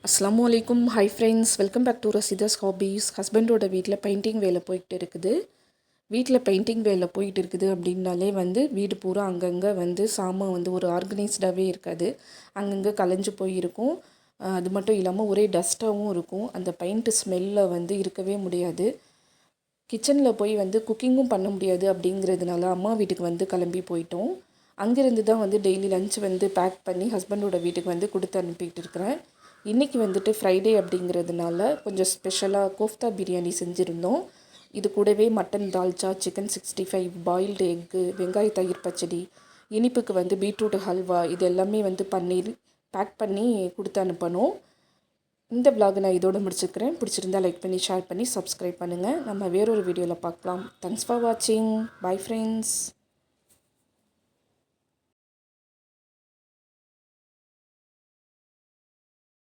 அஸ்ஸலாமு அலைக்கும். Hi friends, welcome back to Rasidha's hobbies. ஹஸ்பண்டோட வீட்டில் பெயிண்டிங் வேலை போயிட்டு இருக்குது. வீட்டில் பெயிண்டிங் வேலை போயிட்டு இருக்குது அப்படின்னாலே வீடு பூரா அங்கங்கே சாமான் ஒரு ஆர்கனைஸ்டாகவே இருக்காது. அங்கங்கே கலைஞ்சு போயிருக்கும். அது மட்டும் இல்லாமல் ஒரே டஸ்ட்டாகவும் இருக்கும். அந்த பெயிண்ட்டு ஸ்மெல்லில் இருக்கவே முடியாது. கிச்சனில் போய் குக்கிங்கும் பண்ண முடியாது. அப்படிங்கிறதுனால அம்மா வீட்டுக்கு கிளம்பி போயிட்டோம். அங்கேருந்து தான் டெய்லி லஞ்ச் பேக் பண்ணி ஹஸ்பண்டோட வீட்டுக்கு கொடுத்து அனுப்பிட்டு இருக்கிறேன். இன்றைக்கி ஃப்ரைடே அப்படிங்கிறதுனால கொஞ்சம் ஸ்பெஷலாக கோஃப்தா பிரியாணி செஞ்சுருந்தோம். இது கூடவே mutton dalcha, chicken 65, boiled egg, வெங்காய தயிர் பச்சடி, இனிப்புக்கு பீட்ரூட் ஹல்வா, இது எல்லாமே பன்னீர் பேக் பண்ணி கொடுத்து அனுப்பணும். இந்த vlog நான் இதோட முடிச்சுக்கிறேன். பிடிச்சிருந்தா லைக் பண்ணி, ஷேர் பண்ணி, சப்ஸ்கிரைப் பண்ணுங்கள். நம்ம வேறொரு வீடியோவில் பார்க்கலாம். தேங்க்ஸ் ஃபார் வாட்சிங். Bye friends.